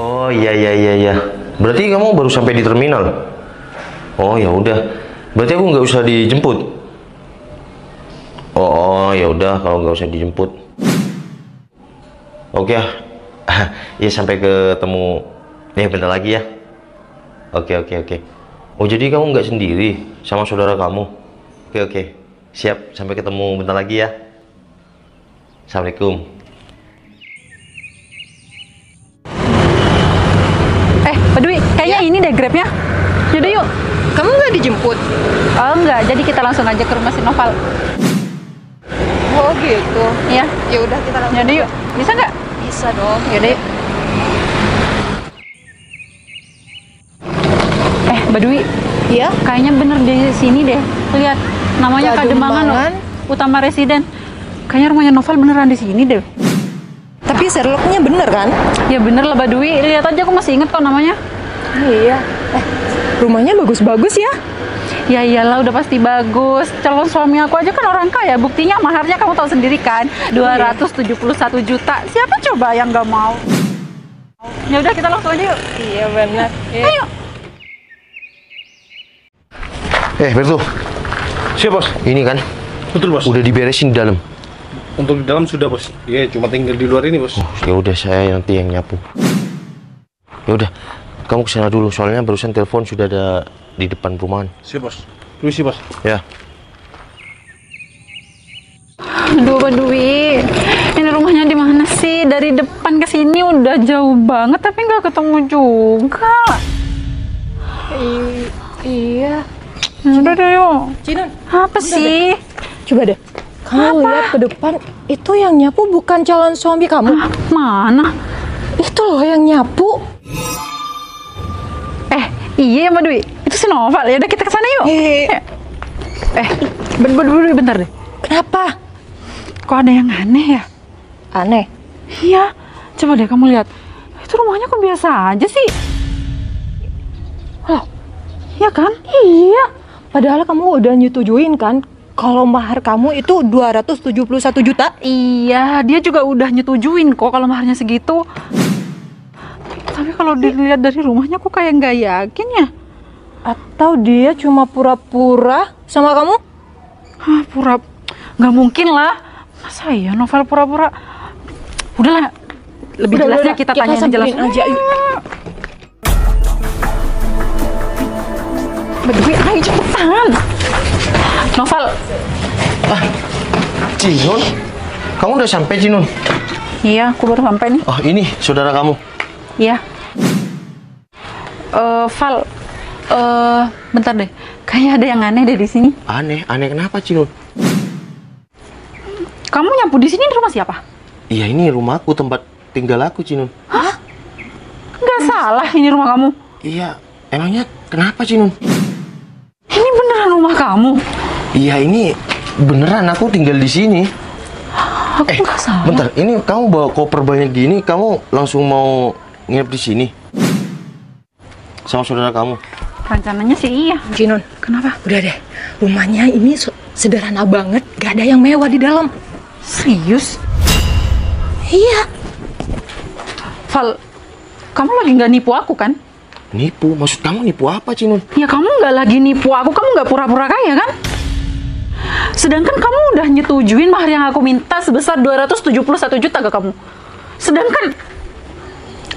Oh iya. Berarti kamu baru sampai di terminal. Oh ya udah. Berarti aku nggak usah dijemput. Oh ya udah kalau nggak usah dijemput. Oke ya. Ya sampai ketemu. Nih bentar lagi ya. Oke. Oh jadi kamu nggak sendiri sama saudara kamu? Oke. Siap. Sampai ketemu bentar lagi ya. Assalamualaikum. Pak Dwi, kayaknya ini deh Grabnya. Yaudah yuk. Kamu nggak dijemput? Oh enggak, jadi kita langsung aja ke rumah si Noval. Oh gitu. Iya. Ya udah kita langsung. Yaudah yuk. Bisa nggak? Bisa dong. Yaudah yuk. Pak Dwi. Iya. Kayaknya bener di sini deh. Lihat, namanya Kademangan Kademangan Utama Residen. Kayaknya rumahnya Noval beneran di sini deh. Tapi Sherlocknya bener kan? Ya bener lah Pak Dwi. Lihat aja, aku masih inget kok namanya. Iya. Rumahnya bagus-bagus ya? Ya iyalah, udah pasti bagus. Calon suami aku aja kan orang kaya. Buktinya maharnya kamu tahu sendiri kan, 271 juta. Siapa coba yang nggak mau? Ya udah kita langsung aja yuk. Iya benar. Ayo. Bertu. Siap bos. Ini kan Betul bos. udah diberesin di dalam. Untuk di dalam sudah bos. Iya, cuma tinggal di luar ini bos. Ya udah, saya nanti yang nyapu. Ya udah, kamu kesana dulu. Soalnya barusan telepon sudah ada di depan perumahan. Siap bos. Permisi bos. Ya. Aduh Pak Dwi, ini rumahnya di mana sih? Dari depan ke sini udah jauh banget, tapi nggak ketemu juga. Iya. Udah deh yuk. Cinun. Apa sih? Coba deh. Kamu lihat ke depan, itu yang nyapu bukan calon suami kamu. Mana? Itu loh yang nyapu. Iya Pak Dwi, itu si Noval. Ya udah kita ke sana yuk. Bentar deh. Kenapa? Kok ada yang aneh ya? Aneh. Iya, coba deh kamu lihat. Itu rumahnya kok biasa aja sih? Loh, iya kan? iya. Padahal kamu udah nyetujuin kan kalau mahar kamu itu 271 juta. Iya, dia juga udah nyetujuin kok kalau maharnya segitu. Tapi kalau dilihat dari rumahnya kok kayak nggak yakin ya? Atau dia cuma pura-pura sama kamu? Nggak mungkin lah. Masa ya Novel pura-pura? Udahlah, lebih jelasnya kita tanya aja langsung. Berdua, ayo cepetan. Novel. Cinun, kamu udah sampai Cinun? Iya, aku baru sampai nih. Oh ini saudara kamu. Iya. Val, bentar deh. Kayaknya ada yang aneh deh di sini. Aneh kenapa Cinun? Kamu nyapu di sini di rumah siapa? Iya ini rumahku, tempat tinggal aku Cinun. Hah? Nggak salah ini rumah kamu? Iya, emangnya kenapa Cinun? Ini beneran rumah kamu? Iya ini beneran aku tinggal di sini. Aku nggak salah. Bentar, ini kamu bawa koper banyak gini, kamu langsung mau nginep di sini sama saudara kamu? Rencananya sih iya. Cinun, Kenapa? udah deh. Rumahnya ini sederhana banget, gak ada yang mewah di dalam. Serius? Iya. Val, kamu lagi nggak nipu aku kan? Nipu? Maksud kamu nipu apa Cinun? Ya kamu nggak lagi nipu aku, kamu nggak pura-pura kaya kan? Sedangkan kamu udah nyetujuin mahar yang aku minta sebesar 271 juta ke kamu. Sedangkan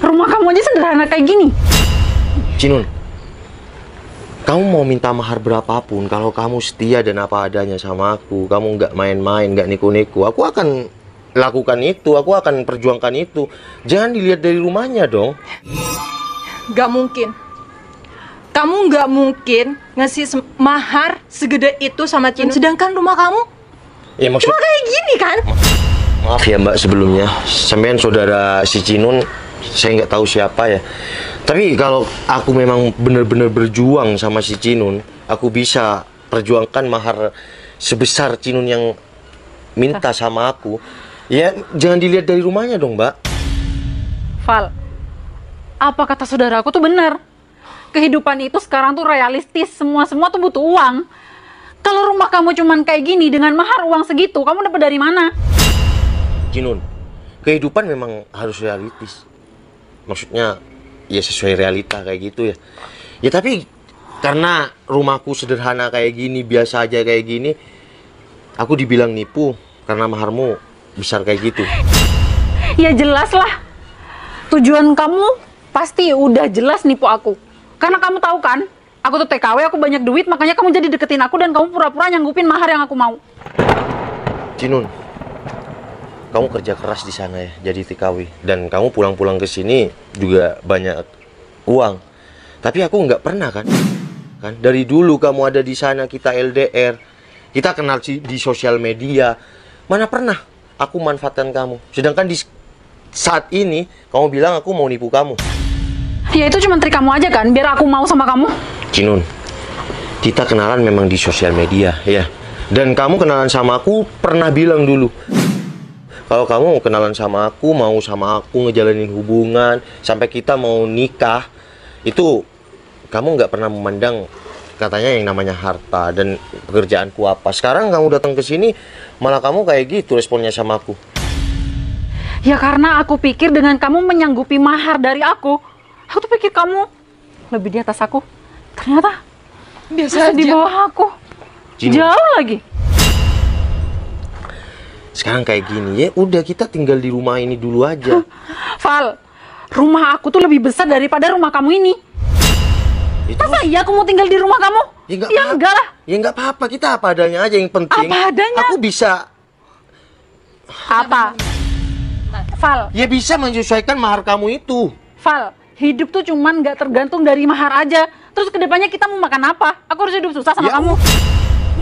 rumah kamu aja sederhana kayak gini. Cinun, kamu mau minta mahar berapapun, kalau kamu setia dan apa adanya sama aku, kamu nggak main-main, nggak niku-niku, aku akan lakukan itu, aku akan perjuangkan itu. Jangan dilihat dari rumahnya dong. Gak mungkin. Kamu nggak mungkin ngasih mahar segede itu sama Cinun. Sedangkan rumah kamu Ya maksud... cuma kayak gini kan? Maaf ya Mbak sebelumnya, sampean saudara si Cinun, saya nggak tahu siapa ya. Tapi kalau aku memang benar-benar berjuang sama si Cinun, aku bisa perjuangkan mahar sebesar Cinun yang minta sama aku. Ya jangan dilihat dari rumahnya dong Mbak. Val, apa kata saudaraku tuh benar. Kehidupan itu sekarang tuh realistis, semua tuh butuh uang. Kalau rumah kamu cuman kayak gini dengan mahar uang segitu, kamu dapat dari mana? Cinun, kehidupan memang harus realistis. Maksudnya ya sesuai realita kayak gitu ya. Ya tapi karena rumahku sederhana kayak gini, biasa aja kayak gini, aku dibilang nipu karena maharmu besar kayak gitu. Ya jelas lah. Tujuan kamu pasti udah jelas nipu aku. Karena kamu tahu kan, aku tuh TKW, aku banyak duit, makanya kamu jadi deketin aku dan kamu pura-pura nyanggupin mahar yang aku mau. Cinun, kamu kerja keras di sana ya, jadi TKW, dan kamu pulang-pulang ke sini juga banyak uang. Tapi aku nggak pernah kan dari dulu kamu ada di sana, kita LDR, kita kenal di sosial media, mana pernah aku manfaatkan kamu. Sedangkan di saat ini kamu bilang aku mau nipu kamu. Ya itu cuma trik kamu aja kan, biar aku mau sama kamu. Cinun, kita kenalan memang di sosial media ya. Dan kamu kenalan sama aku pernah bilang dulu, kalau kamu mau kenalan sama aku, mau sama aku ngejalanin hubungan sampai kita mau nikah, itu kamu nggak pernah memandang katanya yang namanya harta dan pekerjaanku apa. Sekarang kamu datang ke sini malah kamu kayak gitu responnya sama aku. Ya karena aku pikir dengan kamu menyanggupi mahar dari aku tuh pikir kamu lebih di atas aku. Ternyata Biasa masih di aja. bawah aku. Cinun. Jauh lagi. Sekarang kayak gini ya, udah kita tinggal di rumah ini dulu aja. Val, rumah aku tuh lebih besar daripada rumah kamu ini. Itu Masa iya aku mau tinggal di rumah kamu? ya nggak Ya apa-apa. enggak lah. Ya nggak apa-apa, kita apa adanya aja. Yang penting Apa adanya? aku bisa Apa? Val, ya bisa menyesuaikan mahar kamu itu. Val, hidup tuh cuman nggak tergantung dari mahar aja. Terus kedepannya kita mau makan apa? Aku harus hidup susah sama Ya kamu.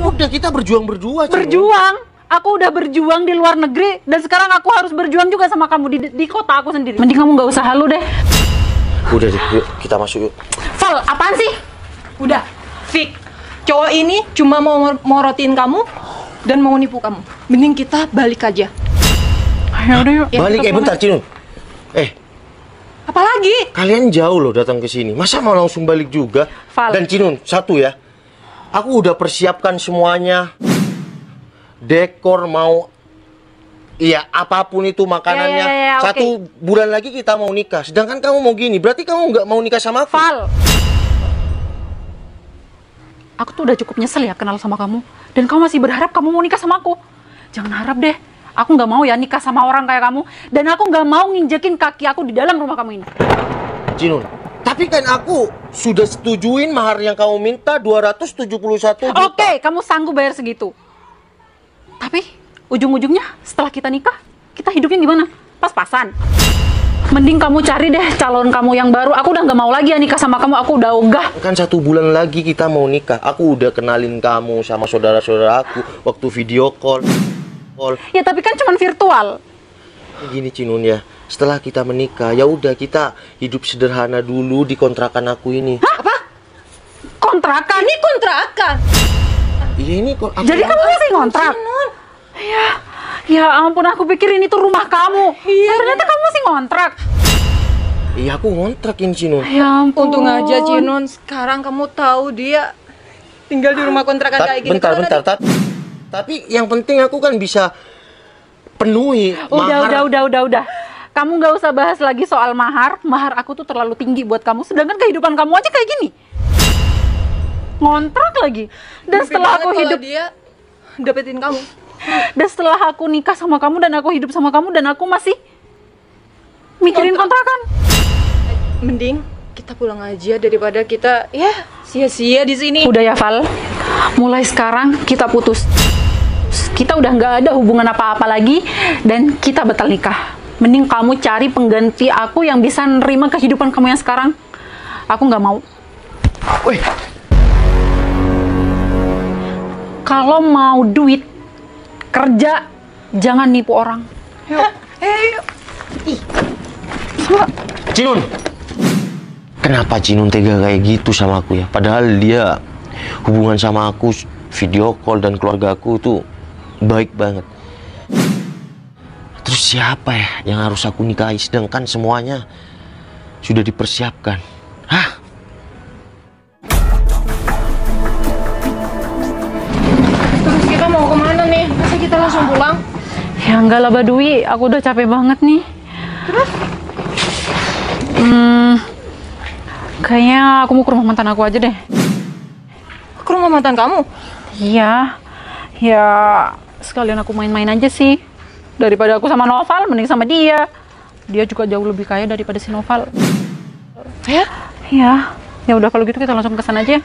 Udah kita berjuang berdua. Cinun. Berjuang. Aku udah berjuang di luar negeri dan sekarang aku harus berjuang juga sama kamu di kota aku sendiri. Mending kamu nggak usah halu deh. Udah deh, yuk kita masuk yuk. Val, apaan sih? Udah, Fik. Cowok ini cuma mau morotin kamu dan mau nipu kamu. Mending kita balik aja. Ya udah yuk. Ya, Balik kita bentar pulang. Cinun. Apalagi? Kalian jauh loh datang ke sini. Masa mau langsung balik juga? Val. Dan Cinun, satu ya. Aku udah persiapkan semuanya. Dekor mau apapun itu makanannya. Ya, oke. 1 bulan lagi kita mau nikah. Sedangkan kamu mau gini, berarti kamu nggak mau nikah sama aku. Val. Aku tuh udah cukup nyesel ya kenal sama kamu. Dan kamu masih berharap kamu mau nikah sama aku. Jangan harap deh. Aku nggak mau ya nikah sama orang kayak kamu. Dan aku nggak mau nginjekin kaki aku di dalam rumah kamu ini. Cinun, tapi kan aku sudah setujuin mahar yang kamu minta 271 juta. Oke, kamu sanggup bayar segitu. Tapi ujung-ujungnya setelah kita nikah, kita hidupnya gimana? Pas-pasan. Mending kamu cari deh calon kamu yang baru. Aku udah nggak mau lagi ya nikah sama kamu. Aku udah ogah. Kan 1 bulan lagi kita mau nikah. Aku udah kenalin kamu sama saudara-saudara aku waktu video call. Ya tapi kan cuman virtual. Gini Cinun ya, setelah kita menikah, ya udah kita hidup sederhana dulu di kontrakan aku ini. Apa? Kontrakan. Ini kontrakan. Iya ini kok. Jadi kamu masih ngontrak? Ya ampun, aku pikir ini tuh rumah kamu. Iya. Ternyata kamu masih ngontrak. Iya aku ngontrak ini Cinun. Ya ampun. Untung aja Cinun, sekarang kamu tahu dia tinggal di rumah kontrakan kayak gini. Kalau Bentar. Tapi yang penting aku kan bisa penuhi mahar. Udah. Kamu nggak usah bahas lagi soal mahar. Mahar aku tuh terlalu tinggi buat kamu. Sedangkan kehidupan kamu aja kayak gini. Ngontrak lagi. Dan setelah aku hidup, dia dapetin kamu. dan setelah aku nikah sama kamu dan aku hidup sama kamu dan aku masih mikirin kontrakan. Mending kita pulang aja daripada kita sia-sia di sini. Udah ya Val, mulai sekarang kita putus. Kita udah nggak ada hubungan apa-apa lagi dan kita batal nikah. Mending kamu cari pengganti aku yang bisa nerima kehidupan kamu yang sekarang. Aku nggak mau. Wih, Kalau mau duit, kerja, jangan nipu orang. Yuk. Yuk. Cinun. Kenapa Cinun tega kayak gitu sama aku ya? Padahal dia hubungan sama aku, video call dan keluarga aku tuh baik banget. Terus siapa ya yang harus aku nikahi sedangkan semuanya sudah dipersiapkan? Hah? Ya enggak lah Badui, aku udah capek banget nih. Terus? Kayaknya aku mau ke rumah mantan aku aja deh. Ke rumah mantan kamu? Iya, ya sekalian aku main-main aja sih. Daripada aku sama Noval, mending sama dia. Dia juga jauh lebih kaya daripada si Noval. Ya? Iya, ya udah kalau gitu kita langsung ke sana aja.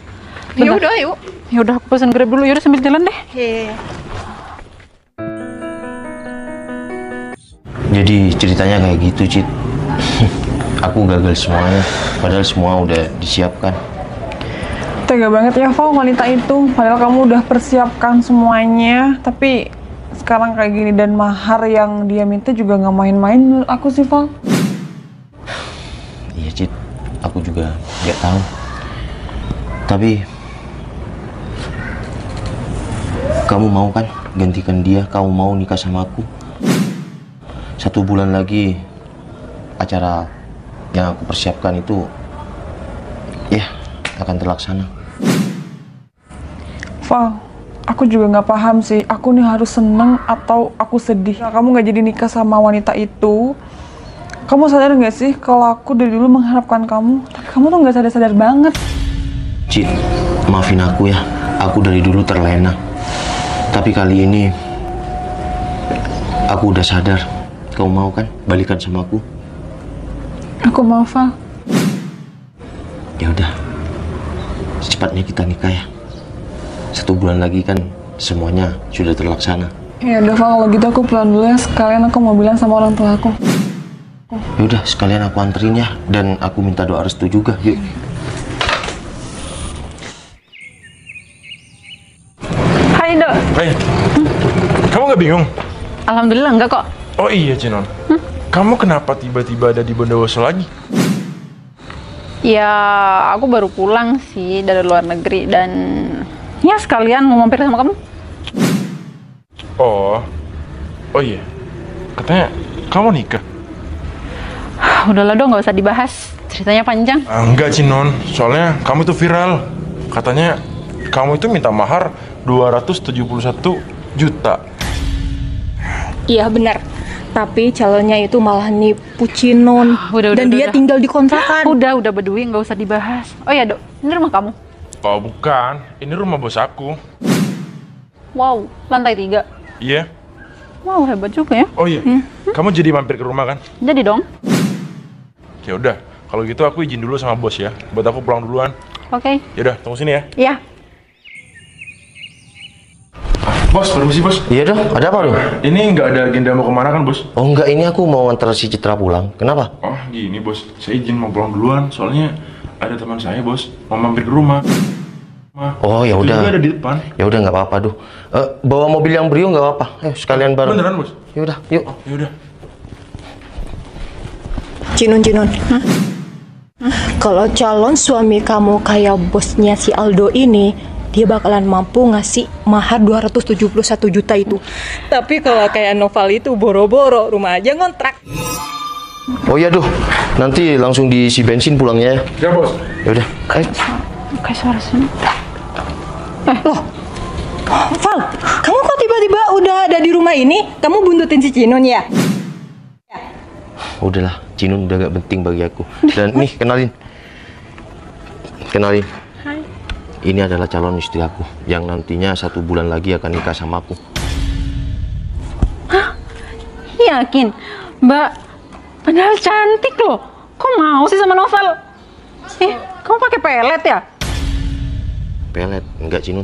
Ya udah, yuk. Ya udah aku pesen Grab dulu, ya udah sambil jalan deh. Iya. Jadi ceritanya kayak gitu, Cit. Aku gagal semuanya, padahal semua udah disiapkan. Tega banget ya, Val, wanita itu. Padahal kamu udah persiapkan semuanya, tapi sekarang kayak gini, dan mahar yang dia minta juga nggak main-main menurut aku sih, Val. Iya, Cit. Aku juga nggak tahu. Tapi kamu mau kan gantikan dia? Kamu mau nikah sama aku? 1 bulan lagi acara yang aku persiapkan itu ya akan terlaksana. Val, aku juga nggak paham sih. Aku nih harus seneng atau aku sedih. Nah, kamu nggak jadi nikah sama wanita itu. Kamu sadar nggak sih kalau aku dari dulu mengharapkan kamu, tapi kamu tuh nggak sadar-sadar banget. Cit, maafin aku ya. Aku dari dulu terlena. Tapi kali ini aku udah sadar. Kamu mau kan balikan sama aku? Aku mau, Val. Ya udah, secepatnya kita nikah ya. 1 bulan lagi kan semuanya sudah terlaksana. Ya udah, Val, kalau gitu aku pulang dulu ya. Sekalian aku mau bilang sama orang tua aku. Ya udah, sekalian aku anterin ya, dan aku minta doa restu juga. Yuk. Hai Dok. Hai, kamu nggak bingung? Alhamdulillah enggak kok. Oh iya, Cinon. Kamu kenapa tiba-tiba ada di Bondowoso lagi? Ya aku baru pulang sih dari luar negeri dan ya sekalian mau mampir sama kamu. Oh iya. Katanya kamu nikah? Udahlah dong, nggak usah dibahas. Ceritanya panjang. Enggak, Cinon. Soalnya kamu itu viral. Katanya kamu itu minta mahar 271 juta. Iya benar. Tapi calonnya itu malah nipu Cinon. Dan dia tinggal di kontrakan. Udah Badui, nggak usah dibahas. Oh ya Dok, ini rumah kamu? Oh bukan, ini rumah bos aku. Wow, lantai 3. Iya. Wow, hebat juga ya. Oh iya. Kamu jadi mampir ke rumah kan? Jadi dong. Ya udah, kalau gitu aku izin dulu sama bos ya. Buat aku pulang duluan. Oke. Ya udah, tunggu sini ya. Iya. Bos, permisi bos. Iya dong, ada apa dong? Ini nggak ada agenda mau kemana kan bos? Oh enggak, ini aku mau nganter si Citra pulang. Kenapa? Oh gini bos, saya izin mau pulang duluan. Soalnya ada teman saya bos, mau mampir ke rumah. Oh ya Itu udah. juga ada di depan. Ya udah nggak apa-apa duh. Bawa mobil yang Brio nggak apa-apa. Sekalian bareng. Beneran bos? Ya udah, yuk. Oh ya udah. Cinon. Kalau calon suami kamu kayak bosnya si Aldo ini, dia bakalan mampu ngasih mahar 271 juta itu. Tapi kalau kayak Noval itu boro-boro, rumah aja ngontrak. Oh iya duh. Nanti langsung diisi bensin pulangnya ya. Ya bos. Ya udah. Kayak suara sini. Loh, Val, kamu kok tiba-tiba udah ada di rumah ini? Kamu buntutin si Cinon ya? Udahlah, Cinun udah gak penting bagi aku. Dan nih, kenalin. Hai. Ini adalah calon istri aku yang nantinya 1 bulan lagi akan nikah sama aku. Hah? Yakin? Mbak, padahal cantik loh. Kok mau sih sama Novel? Kamu pakai pelet ya? Pelet, enggak Cinun.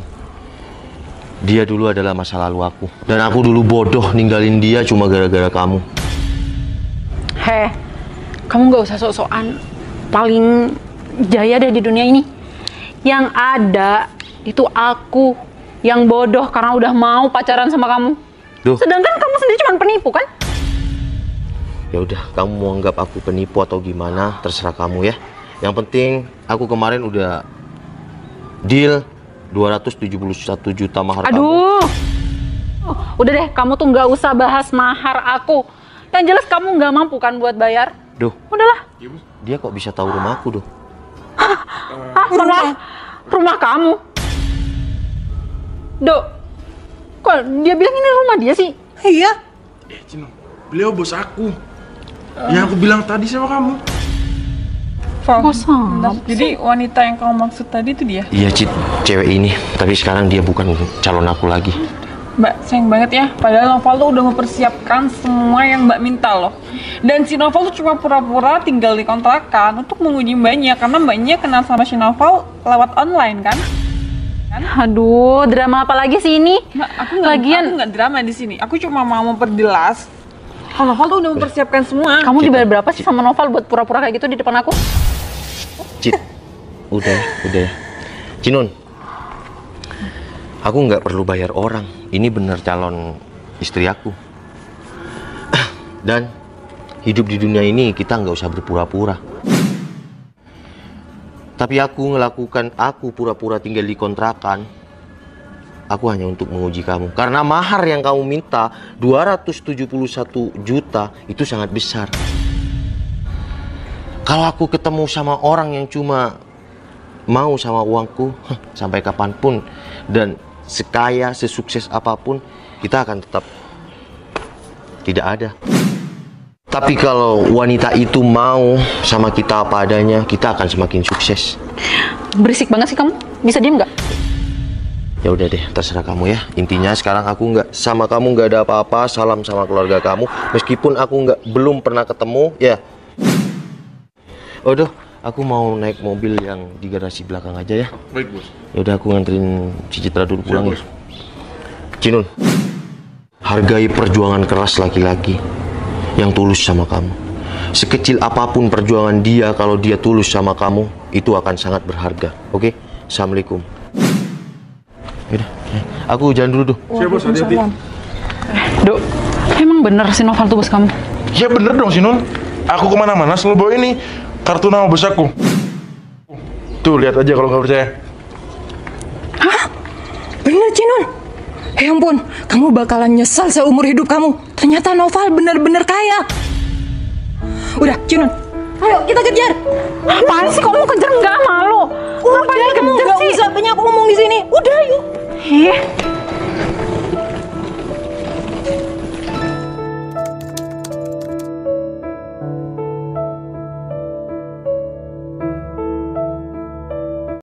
Dia dulu adalah masa lalu aku. Dan aku dulu bodoh ninggalin dia cuma gara-gara kamu. Kamu nggak usah sok-sokan paling jaya deh di dunia ini. Yang ada itu aku yang bodoh karena udah mau pacaran sama kamu. Duh. Sedangkan kamu sendiri cuma penipu kan? Ya udah, kamu mau anggap aku penipu atau gimana, terserah kamu ya. Yang penting aku kemarin udah deal 271 juta mahar kamu. Aduh. Udah deh, kamu tuh nggak usah bahas mahar aku. Yang jelas kamu nggak mampu kan buat bayar. Duh, Udahlah. dia kok bisa tahu rumahku, Duh? Rumah kamu. Dok, kok dia bilang ini rumah dia sih? Iya. Cino, beliau bos aku. Yang aku bilang tadi sama kamu. Val, Kok sama bentar. Jadi wanita yang kamu maksud tadi itu dia? Iya, Cit, cewek ini. Tapi sekarang dia bukan calon aku lagi. Mbak, sayang banget ya. Padahal Noval tuh udah mempersiapkan semua yang Mbak minta loh. Dan si Noval tuh cuma pura-pura tinggal di kontrakan untuk menguji Mbaknya. Karena Mbaknya kenal sama si Noval lewat online kan? Aduh, drama apa lagi sih ini? Mbak, aku Lagian- nggak drama di sini. Aku cuma mau memperjelas. Kalau Noval tuh udah mempersiapkan semua. Kamu dibayar berapa sih sama Noval buat pura-pura kayak gitu di depan aku? Cit, udah ya. Cinun, aku nggak perlu bayar orang. Ini bener calon istri aku. Dan hidup di dunia ini kita nggak usah berpura-pura. Tapi aku pura-pura tinggal di kontrakan. Aku hanya untuk menguji kamu. Karena mahar yang kamu minta 271 juta itu sangat besar. Kalau aku ketemu sama orang yang cuma mau sama uangku, sampai kapanpun dan sekaya, sesukses apapun, kita akan tetap tidak ada. Tapi kalau wanita itu mau sama kita apa adanya, kita akan semakin sukses. Berisik banget sih kamu. Bisa diem nggak? Ya udah deh, terserah kamu ya. Intinya sekarang aku sama kamu nggak ada apa-apa. Salam sama keluarga kamu. Meskipun aku belum pernah ketemu, ya. Udah, aku mau naik mobil yang di garasi belakang aja ya. Baik, bos. Ya udah, aku nganterin si Citra dulu pulang ya. Bos. Cinun, hargai perjuangan keras laki-laki yang tulus sama kamu. Sekecil apapun perjuangan dia, kalau dia tulus sama kamu, itu akan sangat berharga. Oke? Assalamualaikum. Yaudah, aku jalan dulu, Siap, bos. Hati-hati. Dok, emang bener si Noval tuh bos kamu? Ya bener dong, Sinun. Aku kemana-mana selalu bawa ini. Kartu nama bos aku. Tuh, lihat aja kalau nggak percaya. Bener, Cinun. Ya ampun, kamu bakalan nyesal seumur hidup kamu. Ternyata Noval bener-bener kaya. Udah, Cinun. Ayo, kita kejar. Apaan sih kamu kejar nggak malu? Udah, kamu nggak usah banyak ngomong di sini. Udah, yuk. Ih,